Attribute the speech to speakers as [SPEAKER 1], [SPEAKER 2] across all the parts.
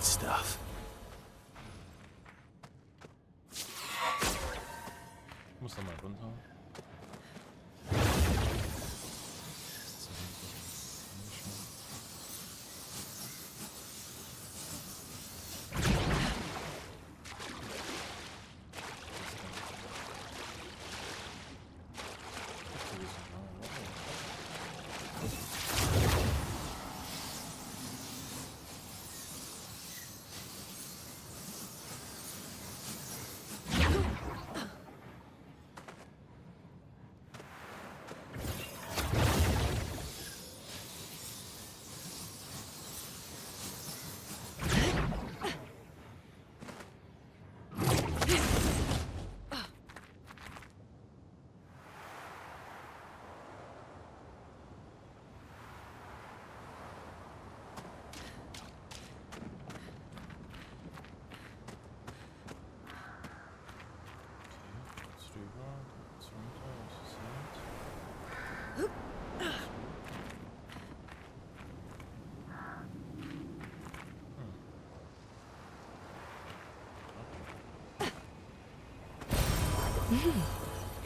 [SPEAKER 1] stuff.
[SPEAKER 2] Ich muss da mal runter.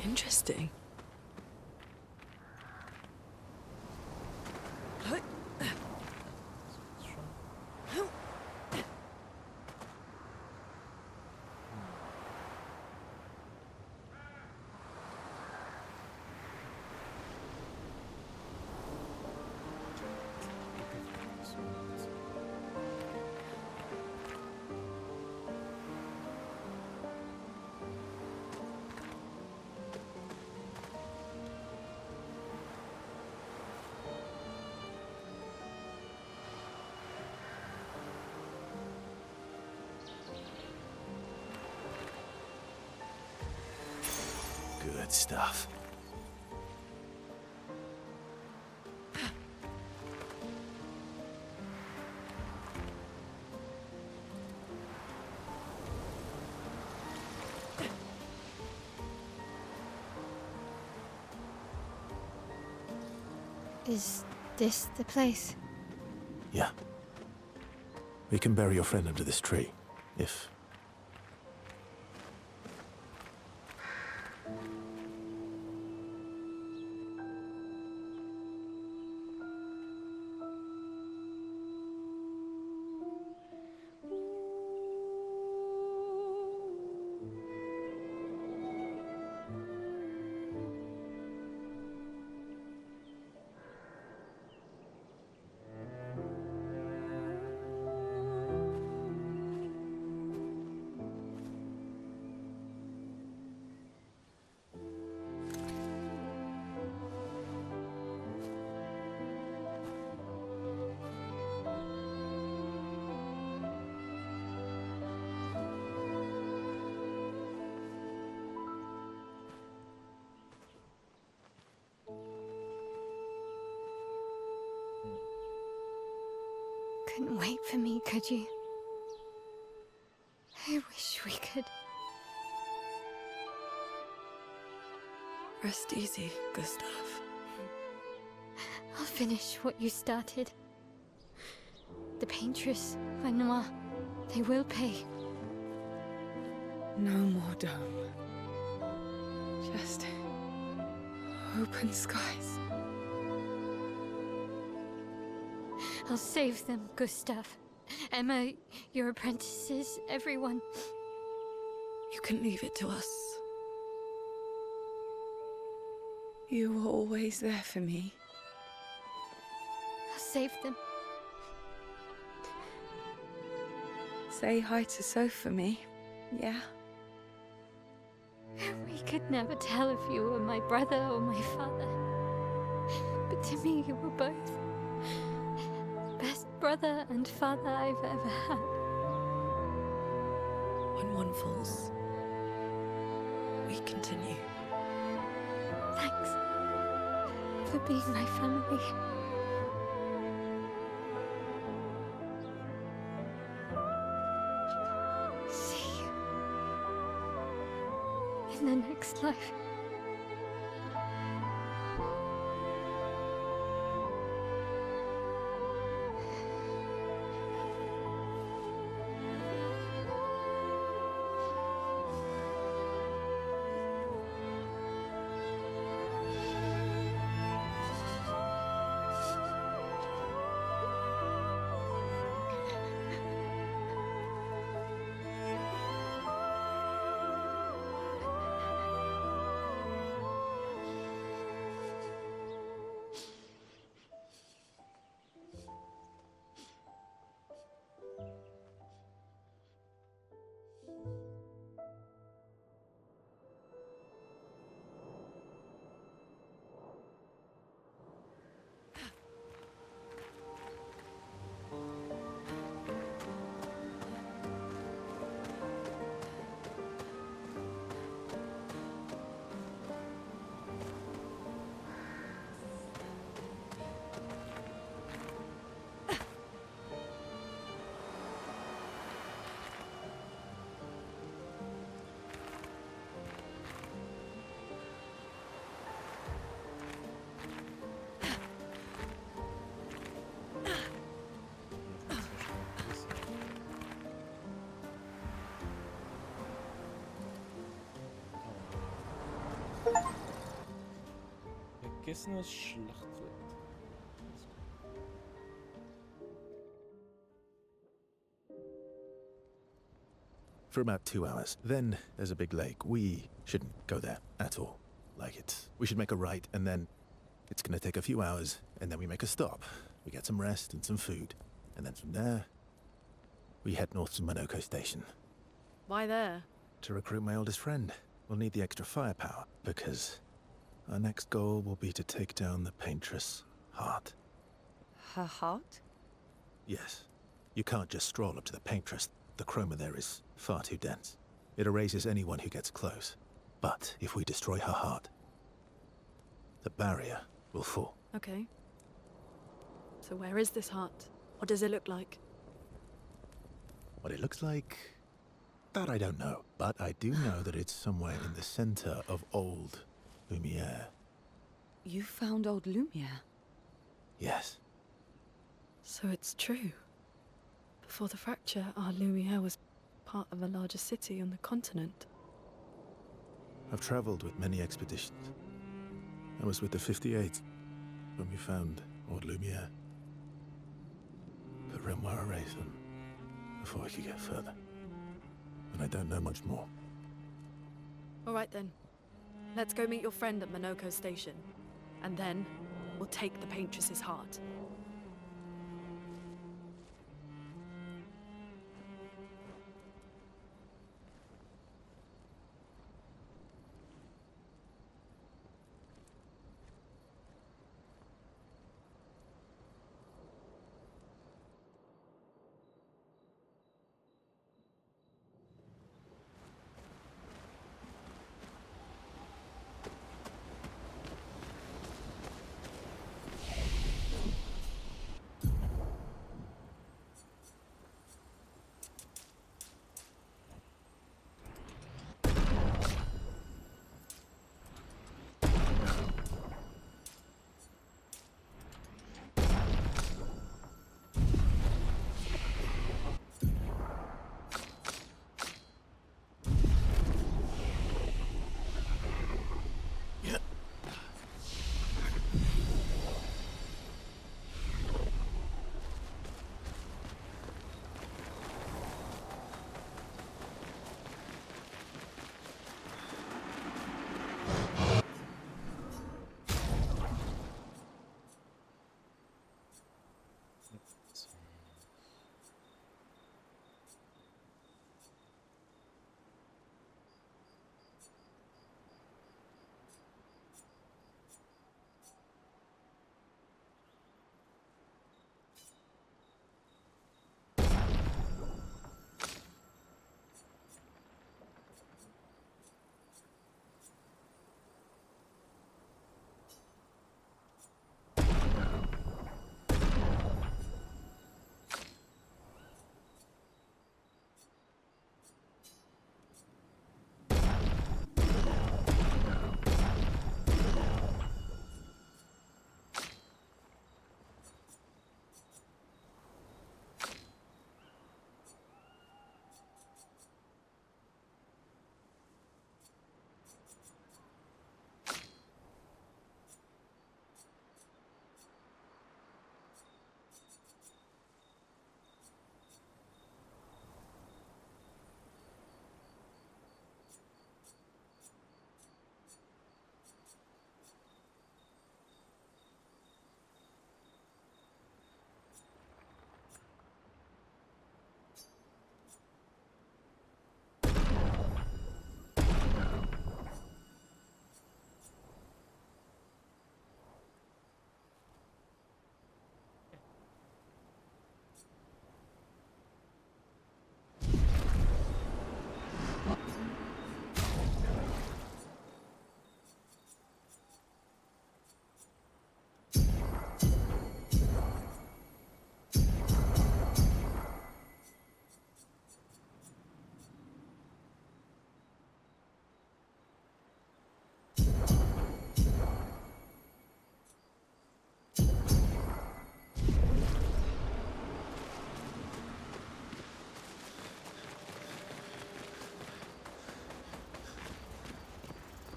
[SPEAKER 3] Interesting.
[SPEAKER 1] Good stuff.
[SPEAKER 4] Is this the place?
[SPEAKER 1] Yeah. We can bury your friend under this tree, if...
[SPEAKER 4] Couldn't wait for me, could you? I wish we could.
[SPEAKER 3] Rest easy, Gustav.
[SPEAKER 4] I'll finish what you started. The paintress, Renoir, they will pay.
[SPEAKER 3] No more dome. Just open skies.
[SPEAKER 4] I'll save them, Gustav. Emma, your apprentices, everyone.
[SPEAKER 3] You can leave it to us. You were always there for me.
[SPEAKER 4] I'll save them.
[SPEAKER 3] Say hi to Soph for me, yeah?
[SPEAKER 4] We could never tell if you were my brother or my father. But to me, you were both. Best brother and father I've ever had.
[SPEAKER 3] When one falls, we continue.
[SPEAKER 4] Thanks for being my family. See you in the next life.
[SPEAKER 2] vergessene Schlachtfeld.
[SPEAKER 1] For about 2 hours. Then there's a big lake. We shouldn't go there at all. We should make a right, and then it's gonna take a few hours, and then we make a stop. We get some rest and some food. And then from there, we head north to Monoko Station.
[SPEAKER 5] Why there?
[SPEAKER 1] To recruit my oldest friend. We'll need the extra firepower, because our next goal will be to take down the Paintress' heart.
[SPEAKER 3] Her heart?
[SPEAKER 1] Yes. You can't just stroll up to the Paintress. The chroma there is far too dense. It erases anyone who gets close. But if we destroy her heart, the barrier will fall.
[SPEAKER 5] Okay. So where is this heart? What does it look like?
[SPEAKER 1] What it looks like, that I don't know. But I do know that it's somewhere in the center of old Lumiere.
[SPEAKER 3] You found old Lumiere?
[SPEAKER 1] Yes.
[SPEAKER 5] So it's true. Before the fracture, our Lumiere was part of a larger city on the continent.
[SPEAKER 1] I've traveled with many expeditions. I was with the 58th when we found old Lumiere. But Renoir erased them before we could get further. And I don't know much more.
[SPEAKER 5] All right then. Let's go meet your friend at Monoko Station. And then, we'll take the Paintress's heart.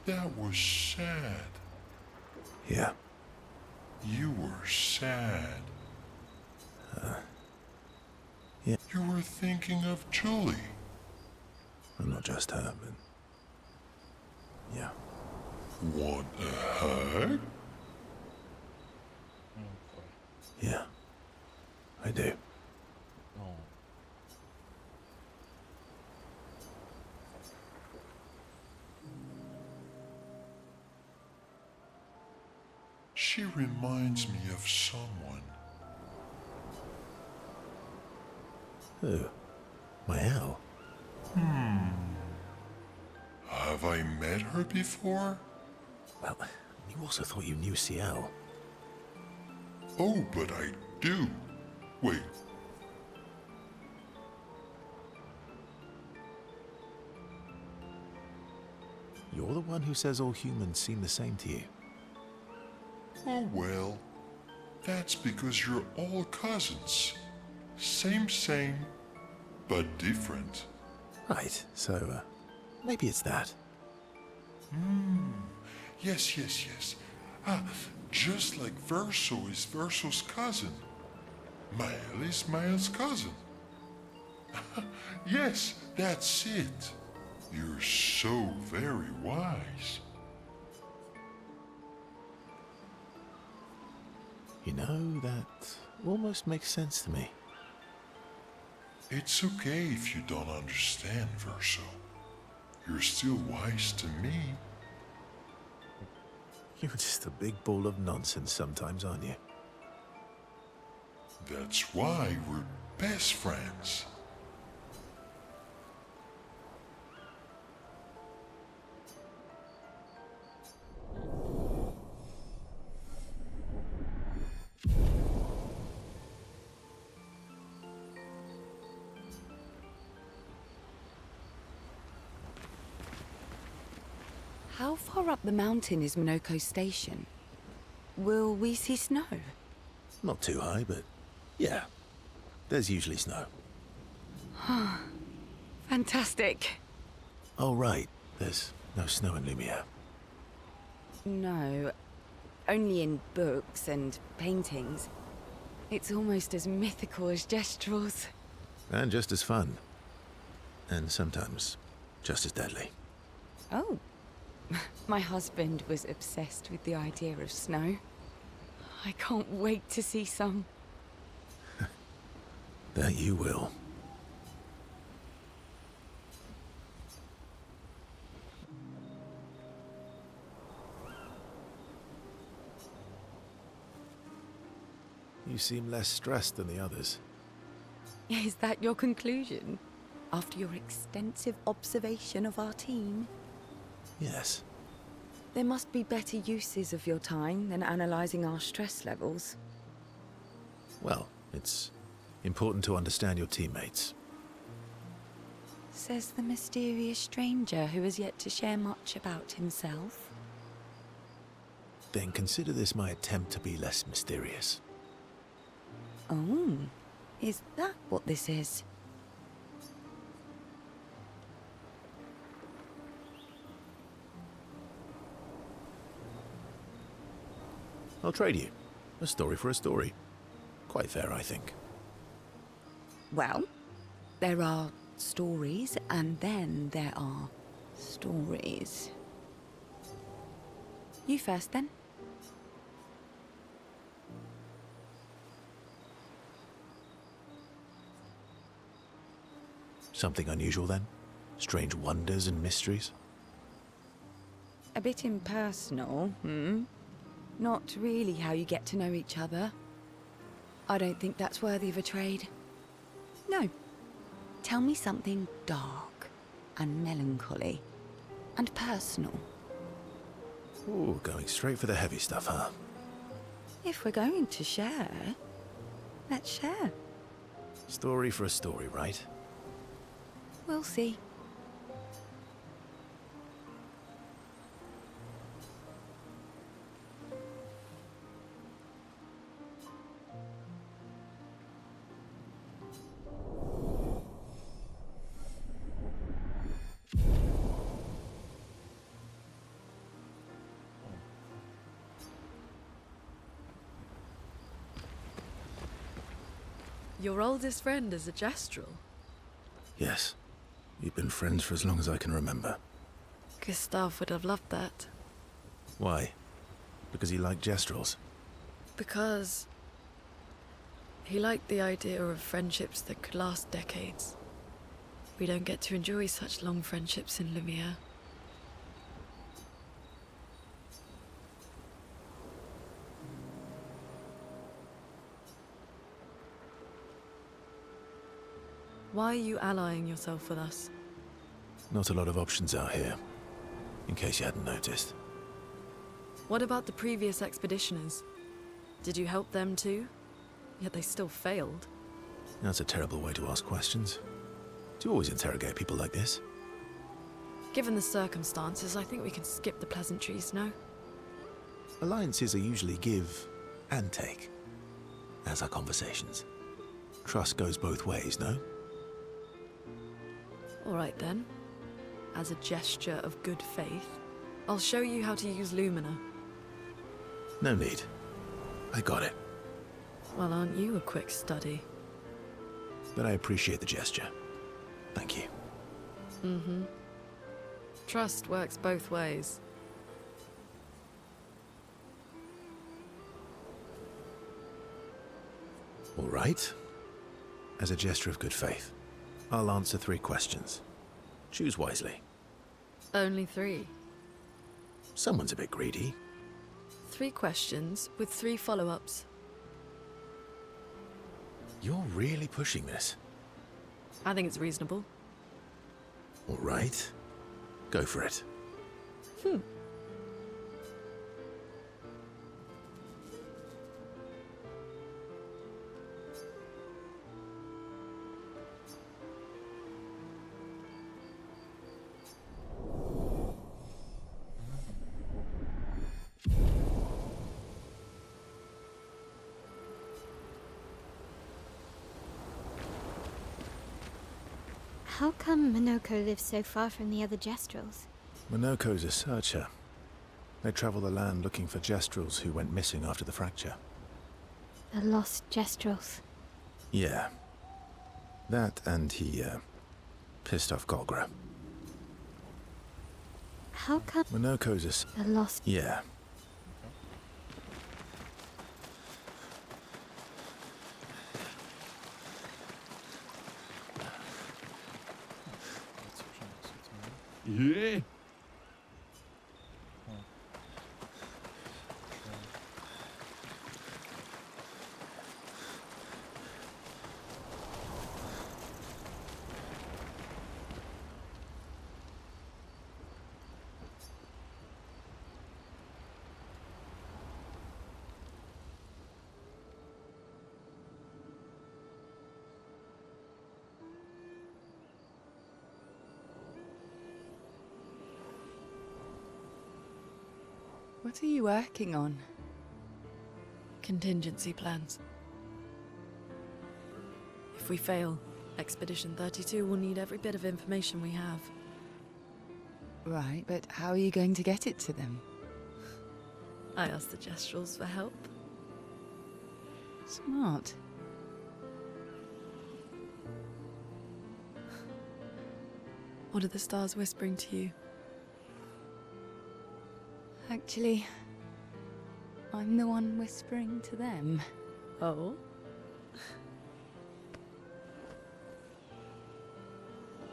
[SPEAKER 6] That was sad.
[SPEAKER 1] Yeah.
[SPEAKER 6] You were sad.
[SPEAKER 1] Yeah.
[SPEAKER 6] You were thinking of Julie.
[SPEAKER 1] Well, not just her, but... yeah.
[SPEAKER 6] Want a hug?
[SPEAKER 2] Oh boy.
[SPEAKER 1] Yeah. I do.
[SPEAKER 2] Oh.
[SPEAKER 6] She reminds me of someone.
[SPEAKER 1] Who? My Al?
[SPEAKER 6] Have I met her before?
[SPEAKER 1] Well, you also thought you knew CL.
[SPEAKER 6] Oh, but I do. Wait.
[SPEAKER 1] You're the one who says all humans seem the same to you.
[SPEAKER 6] Oh well. That's because you're all cousins. Same, but different.
[SPEAKER 1] Right, so, maybe it's that.
[SPEAKER 6] Yes. Ah, just like Verso is Verso's cousin. Mael is Mael's cousin. Yes, that's it. You're so very wise.
[SPEAKER 1] You know, that almost makes sense to me.
[SPEAKER 6] It's okay if you don't understand, Verso. You're still wise to me.
[SPEAKER 1] You're just a big ball of nonsense sometimes, aren't you?
[SPEAKER 6] That's why we're best friends.
[SPEAKER 3] How far up the mountain is Minoko Station? Will we see snow?
[SPEAKER 1] Not too high, but yeah. There's usually snow.
[SPEAKER 3] Fantastic.
[SPEAKER 1] Oh, right. There's no snow in Lumiere.
[SPEAKER 3] No, only in books and paintings. It's almost as mythical as Gestrels.
[SPEAKER 1] And just as fun. And sometimes just as deadly.
[SPEAKER 3] Oh. My husband was obsessed with the idea of snow. I can't wait to see some.
[SPEAKER 1] That you will. You seem less stressed than the others.
[SPEAKER 3] Is that your conclusion? After your extensive observation of our team?
[SPEAKER 1] Yes.
[SPEAKER 3] There must be better uses of your time than analysing our stress levels.
[SPEAKER 1] Well, it's important to understand your teammates.
[SPEAKER 3] Says the mysterious stranger who has yet to share much about himself.
[SPEAKER 1] Then consider this my attempt to be less mysterious.
[SPEAKER 3] Oh, is that what this is?
[SPEAKER 1] I'll trade you. A story for a story. Quite fair, I think.
[SPEAKER 3] Well, there are stories, and then there are stories. You first, then.
[SPEAKER 1] Something unusual, then? Strange wonders and mysteries?
[SPEAKER 3] A bit impersonal, hmm? Not really how you get to know each other. I don't think that's worthy of a trade. No. Tell me something dark and melancholy and personal.
[SPEAKER 1] Ooh, going straight for the heavy stuff, huh?
[SPEAKER 3] If we're going to share, let's share.
[SPEAKER 1] Story for a story, right?
[SPEAKER 3] We'll see.
[SPEAKER 5] Your oldest friend is a Gestrel.
[SPEAKER 1] Yes. We've been friends for as long as I can remember.
[SPEAKER 5] Gustav would have loved that.
[SPEAKER 1] Why? Because he liked Gestrels?
[SPEAKER 5] Because he liked the idea of friendships that could last decades. We don't get to enjoy such long friendships in Lumiere. Why are you allying yourself with us?
[SPEAKER 1] Not a lot of options out here, in case you hadn't noticed.
[SPEAKER 5] What about the previous expeditioners? Did you help them too? Yet they still failed.
[SPEAKER 1] That's a terrible way to ask questions. Do you always interrogate people like this?
[SPEAKER 5] Given the circumstances, I think we can skip the pleasantries, no?
[SPEAKER 1] Alliances are usually give and take, as are conversations. Trust goes both ways, no?
[SPEAKER 5] All right then. As a gesture of good faith, I'll show you how to use Lumina.
[SPEAKER 1] No need. I got it.
[SPEAKER 5] Well, aren't you a quick study?
[SPEAKER 1] But I appreciate the gesture. Thank you.
[SPEAKER 5] Mm-hmm. Trust works both ways.
[SPEAKER 1] All right. As a gesture of good faith, I'll answer 3 questions. Choose wisely.
[SPEAKER 5] Only 3.
[SPEAKER 1] Someone's a bit greedy.
[SPEAKER 5] 3 questions with 3 follow-ups.
[SPEAKER 1] You're really pushing this.
[SPEAKER 5] I think it's reasonable.
[SPEAKER 1] All right. Go for it.
[SPEAKER 4] How come Minoko lives so far from the other Gestrels?
[SPEAKER 1] Monoko's a searcher. They travel the land looking for Gestrels who went missing after the fracture.
[SPEAKER 4] The lost Gestrels.
[SPEAKER 1] Yeah. That and he, pissed off Golgra.
[SPEAKER 4] How come
[SPEAKER 1] Monoko's
[SPEAKER 4] the lost...
[SPEAKER 1] Yeah.
[SPEAKER 2] Yeah.
[SPEAKER 3] What are you working on?
[SPEAKER 5] Contingency plans. If we fail, Expedition 32 will need every bit of information we have.
[SPEAKER 3] Right, but how are you going to get it to them?
[SPEAKER 5] I asked the Gestrels for help.
[SPEAKER 3] Smart.
[SPEAKER 5] What are the stars whispering to you?
[SPEAKER 3] Actually, I'm the one whispering to them.
[SPEAKER 5] Oh?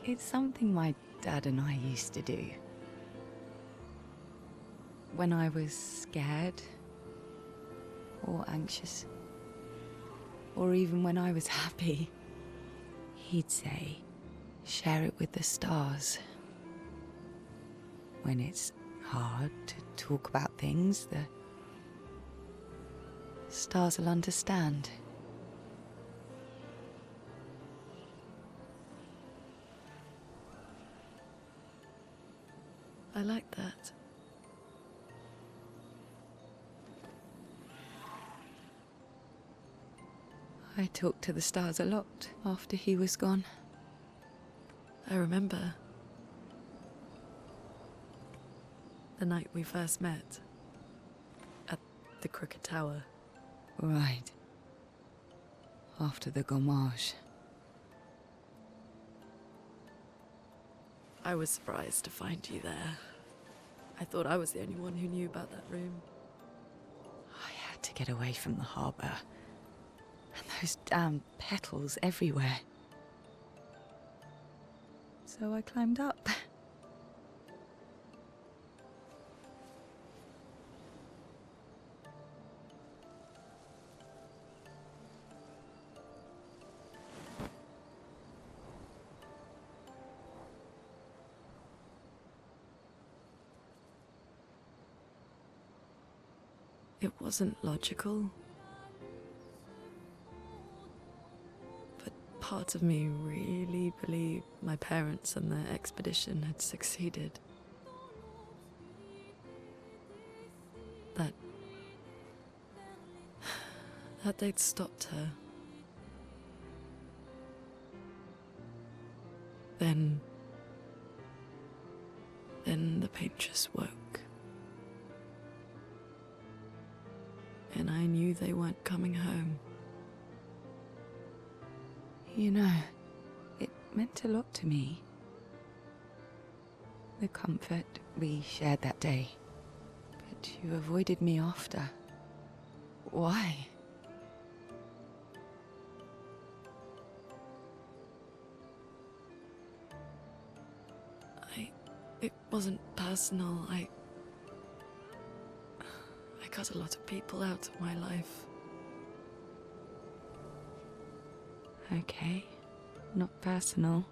[SPEAKER 3] It's something my dad and I used to do. When I was scared, or anxious, or even when I was happy, he'd say, share it with the stars. When it's hard to talk about things, the stars will understand.
[SPEAKER 5] I like that.
[SPEAKER 3] I talked to the stars a lot after he was gone.
[SPEAKER 5] I remember the night we first met at the Crooked Tower.
[SPEAKER 3] Right. after the gommage.
[SPEAKER 5] I was surprised to find you there. I thought I was the only one who knew about that room.
[SPEAKER 3] I had to get away from the harbour. And those damn petals everywhere. So I climbed up.
[SPEAKER 5] It wasn't logical. But part of me really believed my parents and their expedition had succeeded. That they'd stopped her. Then the painters woke. And I knew they weren't coming home.
[SPEAKER 3] You know, it meant a lot to me. The comfort we shared that day. But you avoided me after. Why?
[SPEAKER 5] It wasn't personal. I cut a lot of people out of my life.
[SPEAKER 3] Okay, not personal.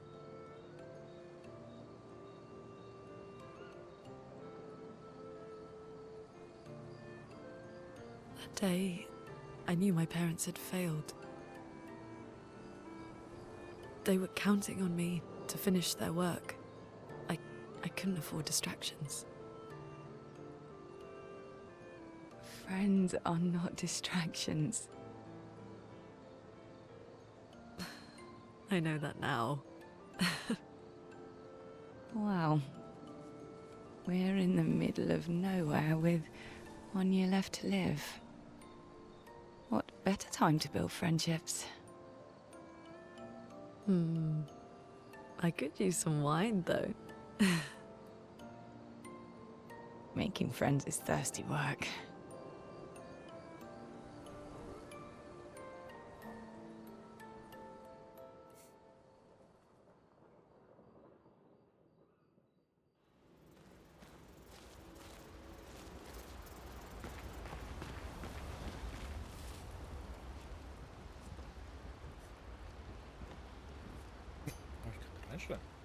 [SPEAKER 5] That day, I knew my parents had failed. They were counting on me to finish their work. I couldn't afford distractions.
[SPEAKER 3] Friends are not distractions.
[SPEAKER 5] I know that now.
[SPEAKER 3] Wow. We're in the middle of nowhere with 1 year left to live. What better time to build friendships?
[SPEAKER 5] I could use some wine, though.
[SPEAKER 3] Making friends is thirsty work.
[SPEAKER 2] Oh, ich kann reinschreiben.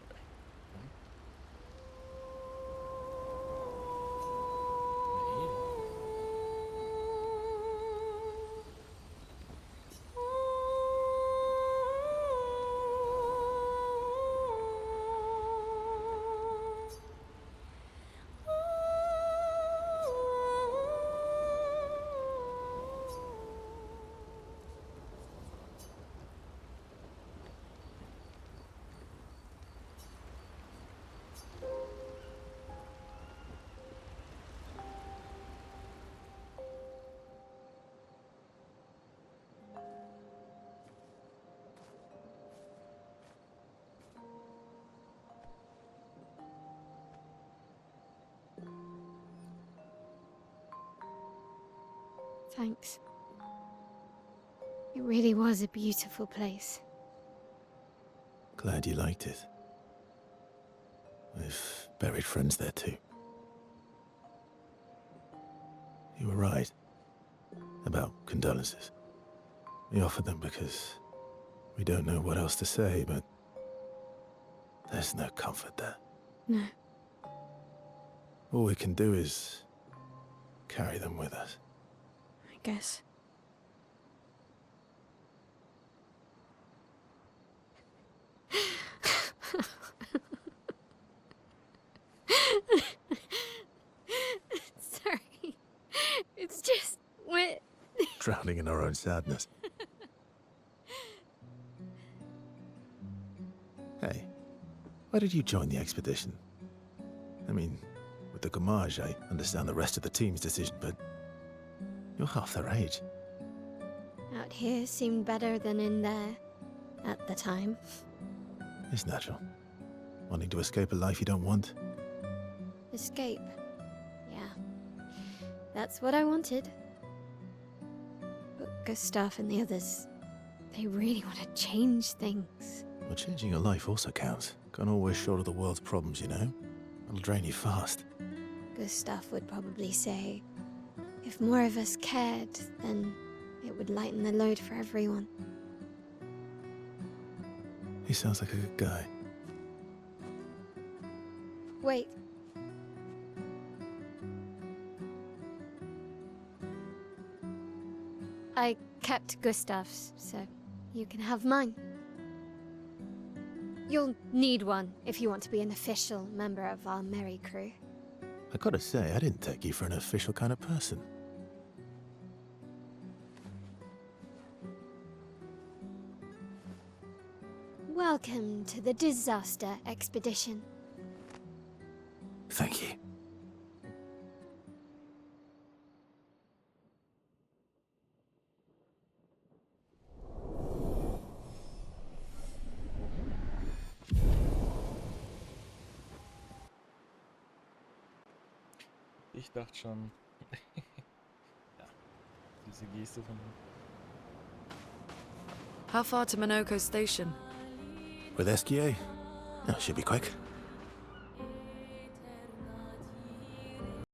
[SPEAKER 4] Thanks. It really was a beautiful place.
[SPEAKER 1] Glad you liked it. I've buried friends there too. You were right about condolences. We offered them because we don't know what else to say, but there's no comfort there.
[SPEAKER 4] No.
[SPEAKER 1] All we can do is carry them with us.
[SPEAKER 4] I guess. Sorry. It's just wet.
[SPEAKER 1] Drowning in our own sadness. Hey, why did you join the expedition? I mean, with the gommage, I understand the rest of the team's decision, but you're half their age.
[SPEAKER 4] Out out here seemed better than in there at the time.
[SPEAKER 1] It's natural. Wanting to escape a life you don't want.
[SPEAKER 4] Escape. Yeah. That's what I wanted. But Gustav and the others, they really want to change things.
[SPEAKER 1] Well, changing your life also counts. Can't always shoulder the world's problems, you know? It'll drain you fast.
[SPEAKER 4] Gustav would probably say, if more of us cared, then it would lighten the load for everyone.
[SPEAKER 1] He sounds like a good guy.
[SPEAKER 4] Wait. I kept Gustav's, so you can have mine. You'll need one if you want to be an official member of our merry crew.
[SPEAKER 1] I gotta say, I didn't take you for an official kind of person.
[SPEAKER 4] Welcome to the disaster expedition.
[SPEAKER 1] Thank you.
[SPEAKER 2] Ich dachte schon. Ja, diese Geste von ihm.
[SPEAKER 5] How far to Minoko Station?
[SPEAKER 1] With SGA? Oh, should be quick.